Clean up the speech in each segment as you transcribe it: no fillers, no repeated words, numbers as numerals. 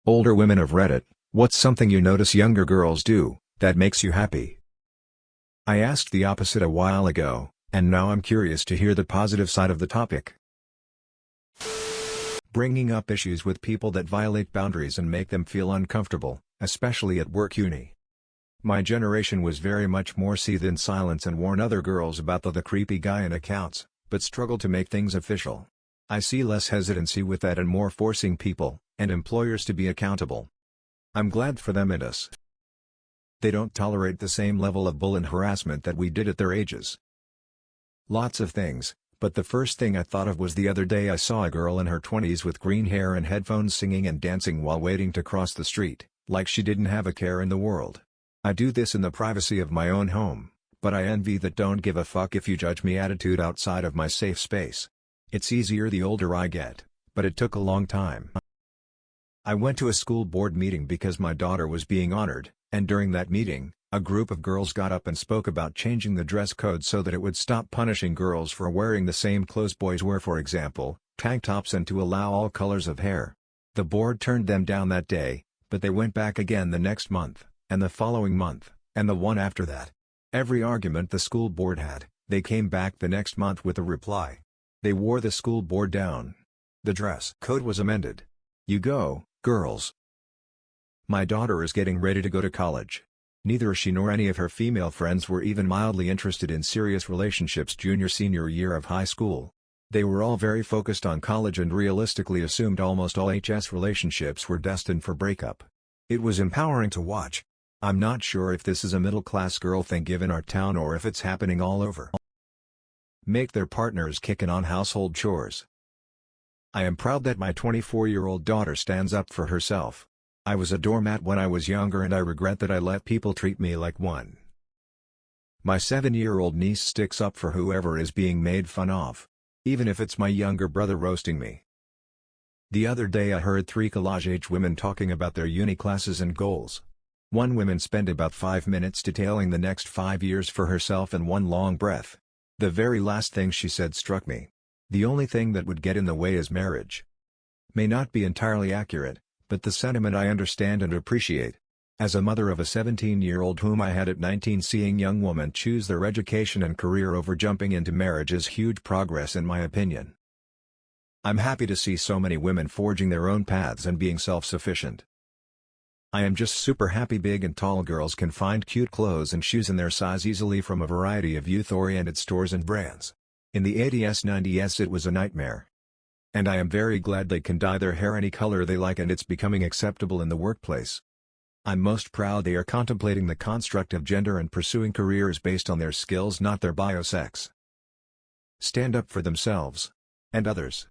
Older women of Reddit, what's something you notice younger girls do, that makes you happy? I asked the opposite a while ago, and now I'm curious to hear the positive side of the topic. Bringing up issues with people that violate boundaries and make them feel uncomfortable, especially at work uni. My generation was very much more seethe in silence and warn other girls about the creepy guy in accounts, but struggled to make things official. I see less hesitancy with that and more forcing people, and employers to be accountable. I'm glad for them and us. They don't tolerate the same level of bull and harassment that we did at their ages. Lots of things, but the first thing I thought of was the other day I saw a girl in her 20s with green hair and headphones singing and dancing while waiting to cross the street, like she didn't have a care in the world. I do this in the privacy of my own home, but I envy that don't give a fuck if you judge me attitude outside of my safe space. It's easier the older I get, but it took a long time. I went to a school board meeting because my daughter was being honored, and during that meeting, a group of girls got up and spoke about changing the dress code so that it would stop punishing girls for wearing the same clothes boys wear, for example, tank tops, and to allow all colors of hair. The board turned them down that day, but they went back again the next month, and the following month, and the one after that. Every argument the school board had, they came back the next month with a reply. They wore the school board down. The dress code was amended. You go, girls. My daughter is getting ready to go to college. Neither she nor any of her female friends were even mildly interested in serious relationships junior-senior year of high school. They were all very focused on college and realistically assumed almost all HS relationships were destined for breakup. It was empowering to watch. I'm not sure if this is a middle-class girl thing given our town or if it's happening all over. Make their partners kicking on household chores. I am proud that my 24-year-old daughter stands up for herself. I was a doormat when I was younger and I regret that I let people treat me like one. My 7-year-old niece sticks up for whoever is being made fun of. Even if it's my younger brother roasting me. The other day I heard 3 college-age women talking about their uni classes and goals. One woman spent about 5 minutes detailing the next 5 years for herself in one long breath. The very last thing she said struck me. The only thing that would get in the way is marriage. May not be entirely accurate, but the sentiment I understand and appreciate. As a mother of a 17-year-old whom I had at 19, seeing young women choose their education and career over jumping into marriage is huge progress in my opinion. I'm happy to see so many women forging their own paths and being self-sufficient. I am just super happy big and tall girls can find cute clothes and shoes in their size easily from a variety of youth-oriented stores and brands. In the 80s 90s it was a nightmare. And I am very glad they can dye their hair any color they like and it's becoming acceptable in the workplace. I'm most proud they are contemplating the construct of gender and pursuing careers based on their skills, not their biosex. Stand up for themselves. And others.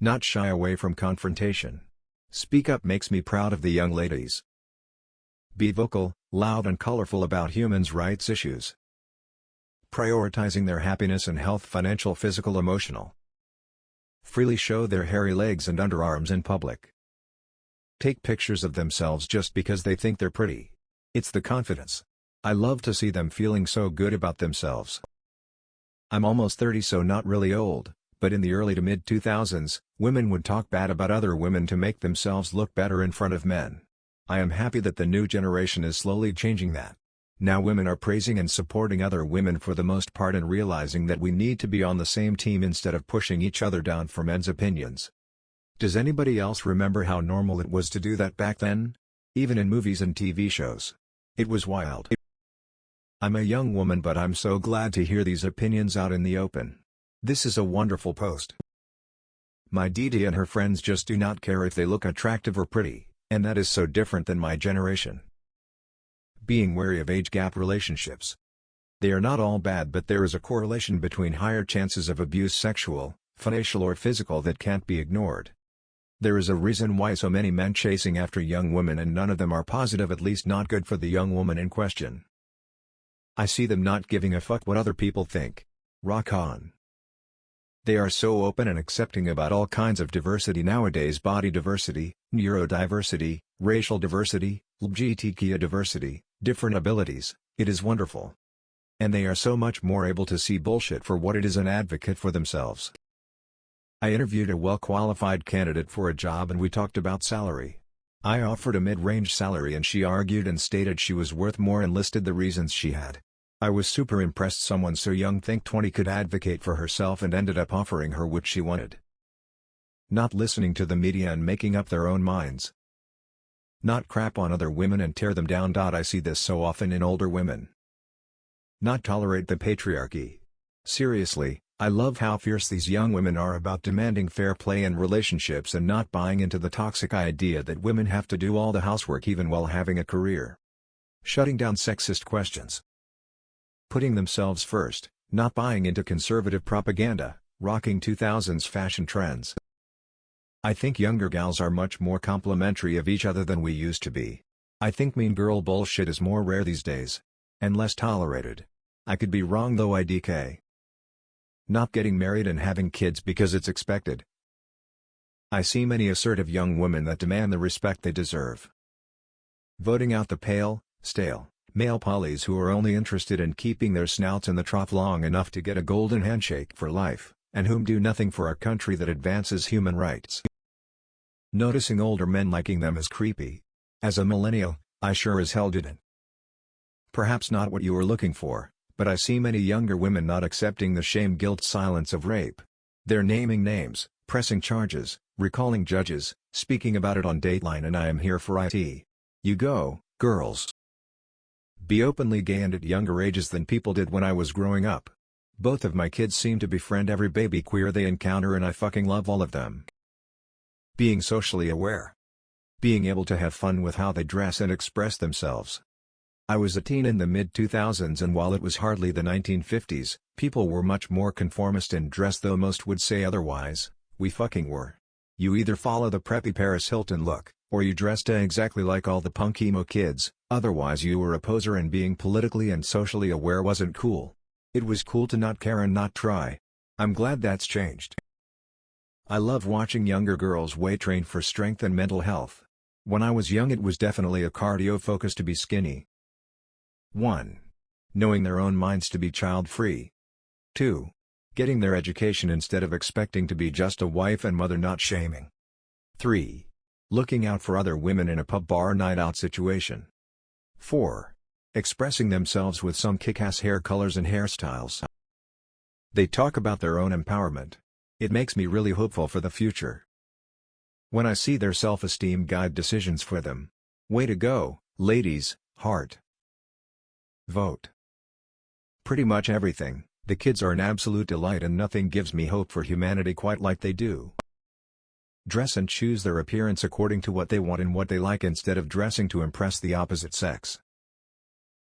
Not shy away from confrontation. Speak up makes me proud of the young ladies. Be vocal, loud and colorful about humans' rights issues. Prioritizing their happiness and health, financial, physical, emotional. Freely show their hairy legs and underarms in public. Take pictures of themselves just because they think they're pretty. It's the confidence. I love to see them feeling so good about themselves. I'm almost 30, so not really old. But in the early to mid-2000s, women would talk bad about other women to make themselves look better in front of men. I am happy that the new generation is slowly changing that. Now women are praising and supporting other women for the most part and realizing that we need to be on the same team instead of pushing each other down for men's opinions. Does anybody else remember how normal it was to do that back then? Even in movies and TV shows. It was wild. I'm a young woman, but I'm so glad to hear these opinions out in the open. This is a wonderful post. My Didi and her friends just do not care if they look attractive or pretty, and that is so different than my generation. Being wary of age gap relationships. They are not all bad, but there is a correlation between higher chances of abuse, sexual, financial or physical, that can't be ignored. There is a reason why so many men chasing after young women and none of them are positive, at least not good for the young woman in question. I see them not giving a fuck what other people think. Rock on. They are so open and accepting about all kinds of diversity nowadays: body diversity, neurodiversity, racial diversity, LGBTQ diversity, different abilities. It is wonderful. And they are so much more able to see bullshit for what it is and advocate for themselves. I interviewed a well-qualified candidate for a job and we talked about salary. I offered a mid-range salary and she argued and stated she was worth more and listed the reasons she had. I was super impressed someone so young think 20 could advocate for herself and ended up offering her what she wanted. Not listening to the media and making up their own minds. Not crap on other women and tear them down. I see this so often in older women. Not tolerate the patriarchy. Seriously, I love how fierce these young women are about demanding fair play in relationships and not buying into the toxic idea that women have to do all the housework even while having a career. Shutting down sexist questions. Putting themselves first, not buying into conservative propaganda, rocking 2000s fashion trends. I think younger gals are much more complimentary of each other than we used to be. I think mean girl bullshit is more rare these days. And less tolerated. I could be wrong though. IDK. Not getting married and having kids because it's expected. I see many assertive young women that demand the respect they deserve. Voting out the pale, stale, male polys who are only interested in keeping their snouts in the trough long enough to get a golden handshake for life, and whom do nothing for our country that advances human rights. Noticing older men liking them is creepy. As a millennial, I sure as hell didn't. Perhaps not what you were looking for, but I see many younger women not accepting the shame-guilt silence of rape. They're naming names, pressing charges, recalling judges, speaking about it on Dateline, and I am here for it. You go, girls. Be openly gay and at younger ages than people did when I was growing up. Both of my kids seem to befriend every baby queer they encounter and I fucking love all of them. Being socially aware. Being able to have fun with how they dress and express themselves. I was a teen in the mid-2000s and while it was hardly the 1950s, people were much more conformist in dress, though most would say otherwise. We fucking were. You either follow the preppy Paris Hilton look, or you dressed exactly like all the punk emo kids, otherwise you were a poser and being politically and socially aware wasn't cool. It was cool to not care and not try. I'm glad that's changed. I love watching younger girls weight train for strength and mental health. When I was young it was definitely a cardio focus to be skinny. 1. Knowing their own minds to be child-free. 2. Getting their education instead of expecting to be just a wife and mother, not shaming. 3. Looking out for other women in a pub bar night out situation. 4. Expressing themselves with some kick-ass hair colors and hairstyles. They talk about their own empowerment. It makes me really hopeful for the future. When I see their self-esteem guide decisions for them. Way to go, ladies, heart. Vote. Pretty much everything. The kids are an absolute delight and nothing gives me hope for humanity quite like they do. Dress and choose their appearance according to what they want and what they like instead of dressing to impress the opposite sex.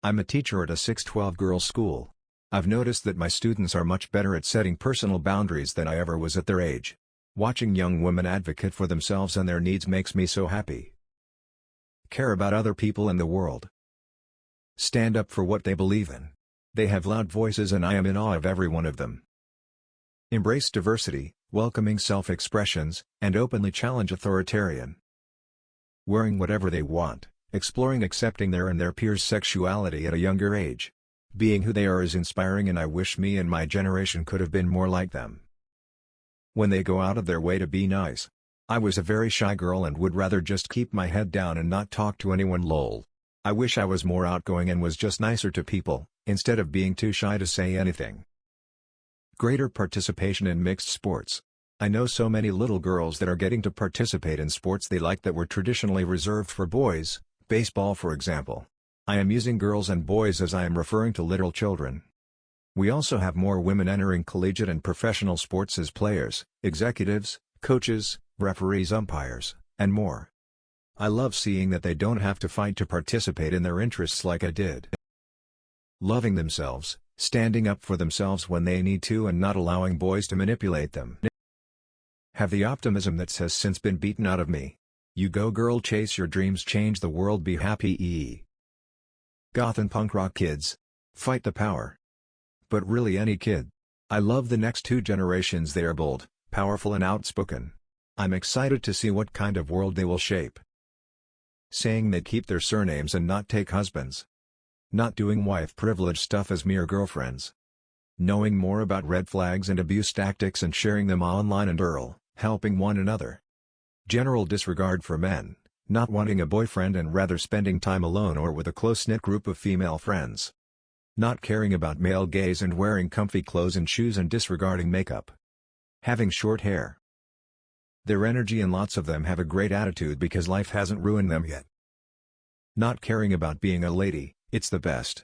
I'm a teacher at a 6-12 girls school. I've noticed that my students are much better at setting personal boundaries than I ever was at their age. Watching young women advocate for themselves and their needs makes me so happy. Care about other people in the world. Stand up for what they believe in. They have loud voices and I am in awe of every one of them. Embrace diversity, welcoming self-expressions, and openly challenge authoritarian. Wearing whatever they want, exploring accepting their and their peers' sexuality at a younger age. Being who they are is inspiring and I wish me and my generation could have been more like them. When they go out of their way to be nice. I was a very shy girl and would rather just keep my head down and not talk to anyone lol. I wish I was more outgoing and was just nicer to people, instead of being too shy to say anything. Greater participation in mixed sports. I know so many little girls that are getting to participate in sports they like that were traditionally reserved for boys, baseball for example. I am using girls and boys as I am referring to literal children. We also have more women entering collegiate and professional sports as players, executives, coaches, referees, umpires, and more. I love seeing that they don't have to fight to participate in their interests like I did. Loving themselves, standing up for themselves when they need to and not allowing boys to manipulate them. Have the optimism that has since been beaten out of me. You go girl, chase your dreams, change the world, be happy. Goth and punk rock kids. Fight the power. But really any kid. I love the next 2 generations, they are bold, powerful and outspoken. I'm excited to see what kind of world they will shape. Saying they keep their surnames and not take husbands. Not doing wife privilege stuff as mere girlfriends. Knowing more about red flags and abuse tactics and sharing them online and helping one another. General disregard for men, Not wanting a boyfriend and rather spending time alone or with a close-knit group of female friends. Not caring about male gaze and wearing comfy clothes and shoes and disregarding makeup. Having short hair. Their energy, and lots of them have a great attitude because life hasn't ruined them yet. Not caring about being a lady, it's the best.